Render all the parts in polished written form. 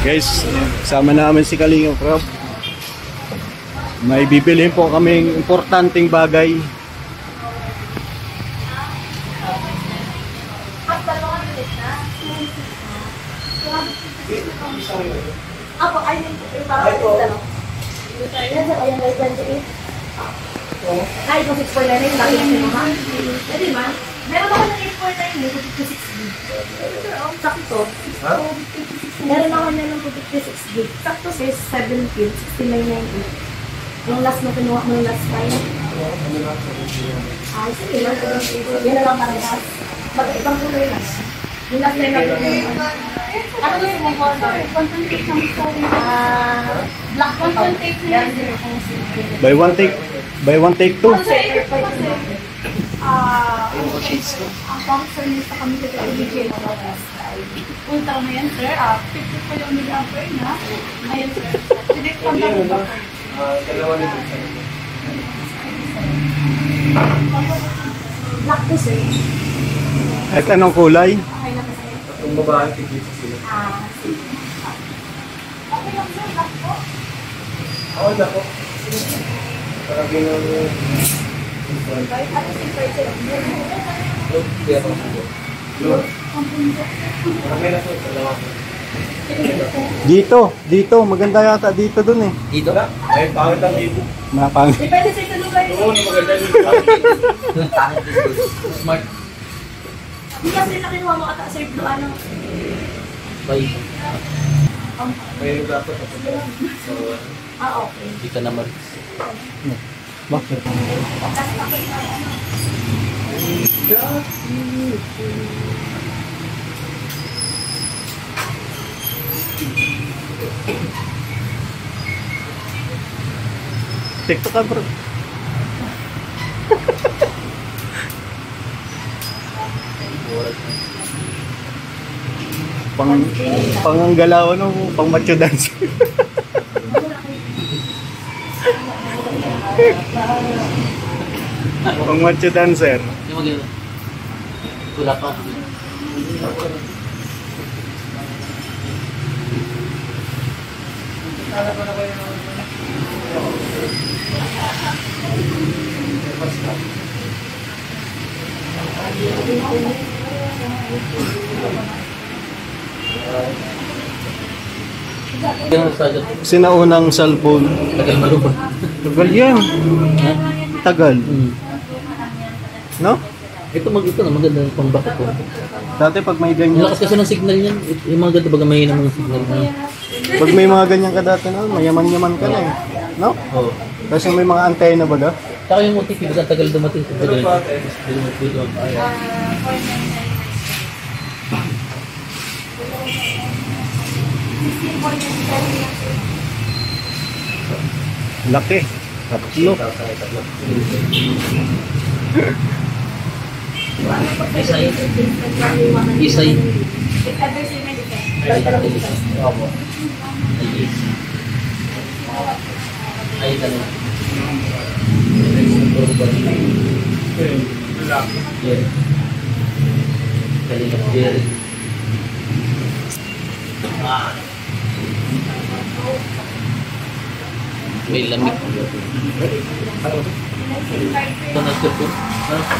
Guys, kasama namin si Kalingap Rob. May bibilhin po kaming importanteng bagay. Ako, ay, ay, kung 6.9, laki lang yun, ha? Pwede ba? Meron ako ng 8.9, may 56 gig. Sakto. Meron ako na ng 56 gig. Sakto sis, 7 gig, 69.98. Yung last na pinuha mo yung last time. Ay, sige, yan na lang parehas. Ibang kulay na. Yung last time na pinuha. Ano gusto mong color? Content tape ng story. Black content tape na yan. Buy one take two. Ang pang-service sa kami sa LBJ na wagas. Ultra na yan, sir. 50 pa yung mili-ampere na. Ngayon, sir. Direct lang lang ba? Dalawa nito, sir. Black to, sir. At anong kulay? Okay na ba, sir? Yung babae, tigil sa sila. Okay lang, sir. Black po. Ako na po. Para ginawin Ano si sir? Look, kaya po. Look. Marami na po, dalawa po. Dito. Maganda yata dito dun eh. Dito? Ay, pangit ang ibo. Mapang. Depende sa lugar niyo. Oo, maganda dito. Pangit dito. Smart. Hindi kasi nakinuha mo ata, sir, blue, ano? Bye. May lugar po. Okay. Dito naman. Bakit? TikTok ka bro. Panganggalaw ano, pang macho dance. Pang macho dancer. Hindi mo gano'n. Tula pa. Sinaunang cellphone. Tagal malubog. Tagal yan. Tagal. No? Ito na maganda yung pang-bakit ko. Dati pag may ganyan. Lakas kasi ng signal yan. Yung mga ganda baga may ng signal na. Pag may mga ganyan ka dati na, mayaman-yaman ka na eh. No? Oo. Kasi may mga antena baga. Saka yung OTP, baga tagal dumating. Laki. Tatlo. Isay. Ay, dalawa. Kalingap Jerry. May lamig.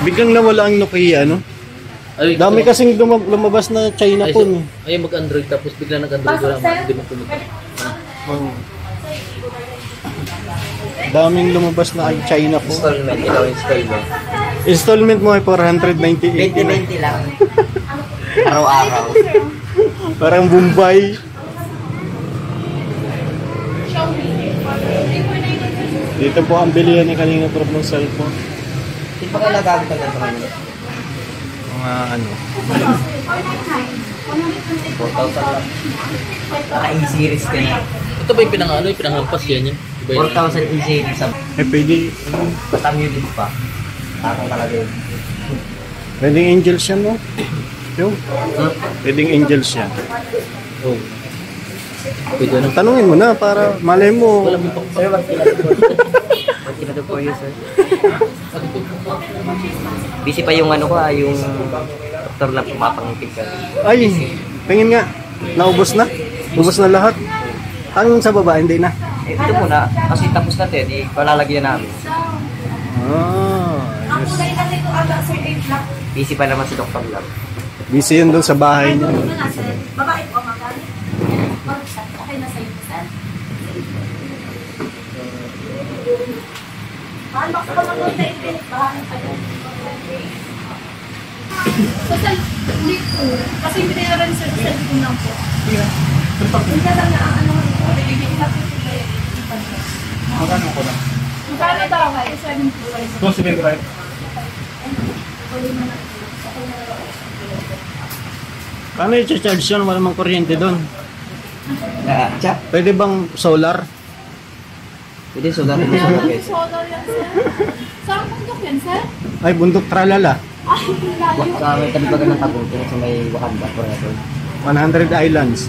Biglang nawala ang Nokia, no? Ay, Dami kasing lumabas na China phone. Ay, mag-Android tapos bigla nag-Android wala man. Hindi mo pumunta. Daming lumabas na China phone. Installment, ikaw installment. Installment mo ay 498. 20 lang. Araw-araw. Parang Bombay. Dito po ang bilihan ni Kalingap Rob ng cellphone. Hindi pa kayo nagagamit ng cellphone? Mga ano. 4,000 lang. Naka-e-series ka na. Ito ba yung pinanghampas yan yun? 4,000 e-series. Eh pwede. Basta music pa. Takong talaga yun. Pwedeng angels yan, no? Yung? Pwedeng angels yan. Oo. Pwede na. Tanungin mo na para malay mo. Wala mo pa. Sir, what kinado po yun, sir? Busy pa yung ano ko, yung doktor na pumapangipig ka. Ay, tingin nga. Naubos na? Ubus na lahat. Ang sa baba, hindi na. Ito muna, kasi tapos natin, ipalalagyan namin. Ah, Ang kulay kasi ito aga sir ay black. Busy pa naman si Dr. Lab. busy yun doon sa bahay niya. Ano na sir? Babae po ang magaling. Okay na sa iyo sir. Mahal baka pa mag-1 na infinite. Bahanin pa yun. So, sa link ko, kasi binayaran sa cellphone ko lang po. Hindi lang na ang ano Magkano ko na? Magkano daw kayo? 75. 275. Paano i-charge yun? Wala mang kuryente doon. Tsa, Pwede bang solar? pwede solar mo Kaya solar kung guys. solar yan, sir. Saan bundok yan, sir? Ay, bundok tralala. Ay, layo. Sa may tabi-bagan ng Tagum, sa may Wakanda, forever. 100 islands.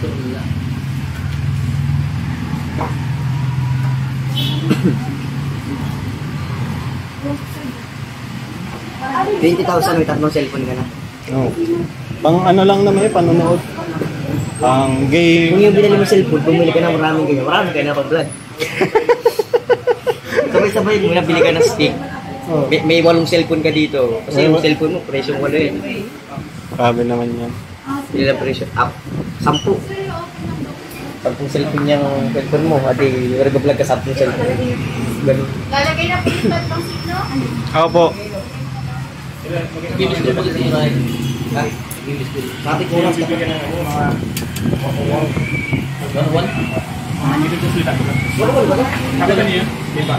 Ay, 20,000 may tatlong cellphone ka na. Oh. Pang ano lang naman eh, panonood. Pang Kung game. yung binili mo cellphone, bumili ka ng maraming ganyan. Maraming ka na pag-vlog. Sabay-sabay mo na bili ka ng stick. Oh. May 8 cellphone ka dito. Kasi yung cellphone mo, presyong 8 yun. Grabe naman yan. Hindi na presyo. Up. 10. 10 cellphone yung cellphone mo. Adi, nag-vlog ka 10 cellphone. Ganun. lalagay na po yung tatlong signo. Ako po. Gimis ko pag-isip na rin. Ha? Gimis ko. Pati ko lang. One? Kapag niya, di ba?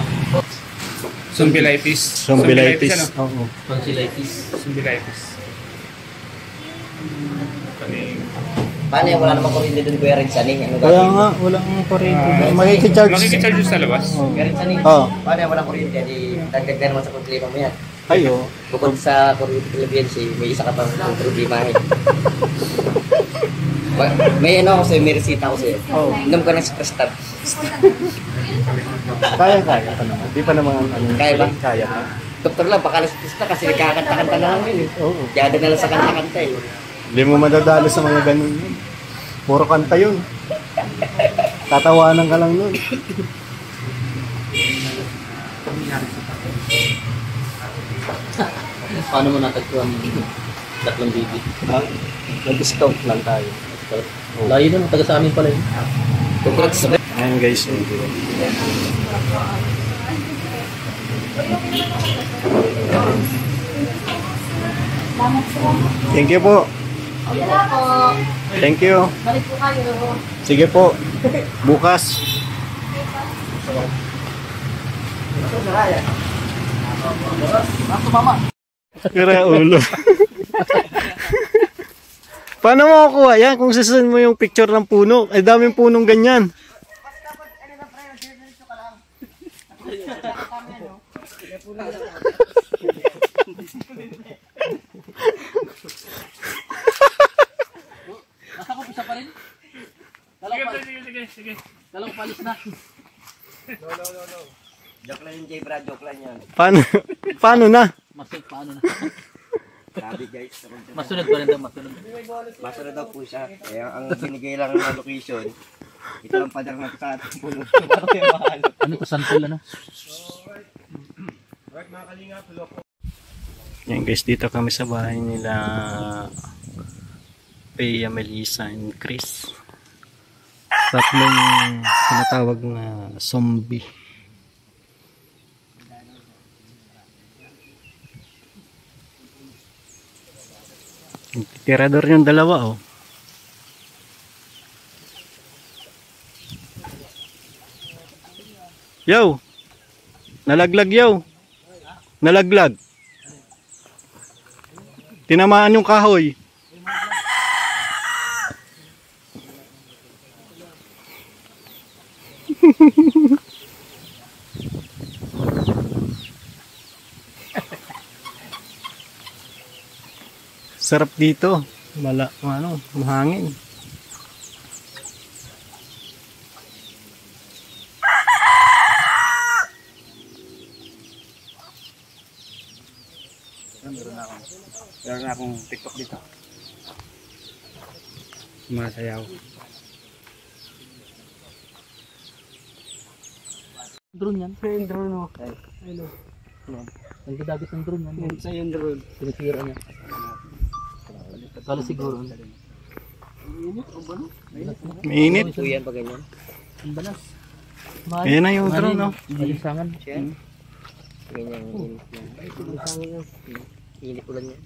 Zombilitis. Zombilitis. ano? Oo. Tonsillitis. Zombilitis. Paano yung wala namang kuryente doon Kuya Red Saning? Ano Kaya nga, walang kuryente. Makikicharge. Makikicharge sa labas. Kuya Red Saning? Oo. Paano yung walang kuryente? Di dagdag na naman sa problema mo yan. Ayo. Bukod sa kuryente, may isa ka pang problema eh. May ano ako sa'yo, may resita ako sa'yo. Oh. Inom ka ng stress tab. Kaya pa naman. Di pa naman ano. Kaya ba? Kaya pa. Doktor lang, baka na-stress na kasi nagkakanta-kanta na lang yun eh. Oo. Yada na lang sa kanta-kanta eh. Hindi mo madadalo sa mga ganun yun. Puro kanta yun. Tatawanan ka lang nun. Paano mo natagpuan yung tatlong baby? Ha? Nag-scout lang tayo. Layo na, taga sa amin pala yun. Congrats. Ayan guys. Thank you po. Wala po. Thank you. Balik po kayo. Sige po. Bukas. Kira ulo. Paano mo kukuha yan kung susunod mo yung picture ng puno? Ay daming punong ganyan. Nasa ko, isa pa rin? Sige. Dalawang palis na. No. Joke lang yun, Jay Brad. Joke lang yan. Paano na? Masunod, paano na? Grabe guys. Masunod pa rin daw, masunod. Masunod daw po siya. Kaya ang binigay lang ng location, ito lang padang natin sa ating puno. Ano to, santol ano? Yan guys, dito kami sa bahay nila Pea, Melissa, and Chris. Tatlong tinatawag na zombie. Tirador yung dalawa oh. Yo! Nalaglag yo! Nalaglag! Tinamaan yung kahoy. Sarap dito. Mahangin. Meron na akong TikTok dito. Sumasayaw. drone yan. Yung drone mo. Ang gagagit ng drone yan. Sa yung drone. Pinitira niya. Kala siguro. Mainit. Kuyan pa ganyan. Ang balas. Ayan na yung drone, no? Malisangan. Siya? Ganyan yung init niya. Init ulan niya.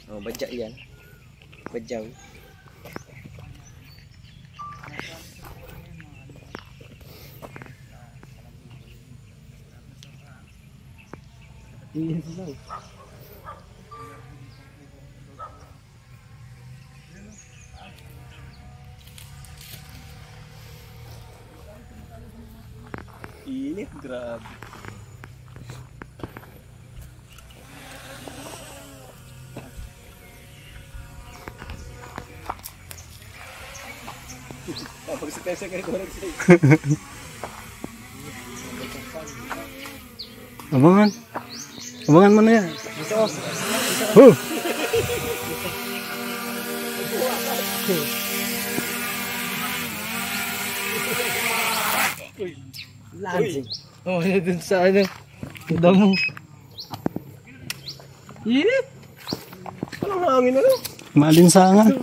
Oh, badya yan. Badyaw. Init, grabe. Abangan. Abangan mo na yan. Huh. Oh, dun sa ano. Damo. Init. Anong hangin ano? Malinsangan.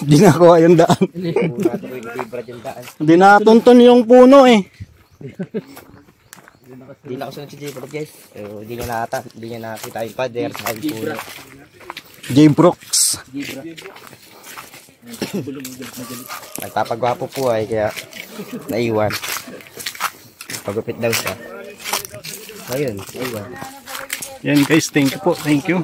Di na ako yung daan. Di natunton yung puno eh. Hindi na ako sunod si J-Brad guys. Hindi niya nakata. Hindi niya nakita yung pader. Sabi po. J-Brooks. Nagpapagwapo po ay kaya naiwan. Pagupit daw siya. Ayun, naiwan. Yan guys, thank you po. Thank you.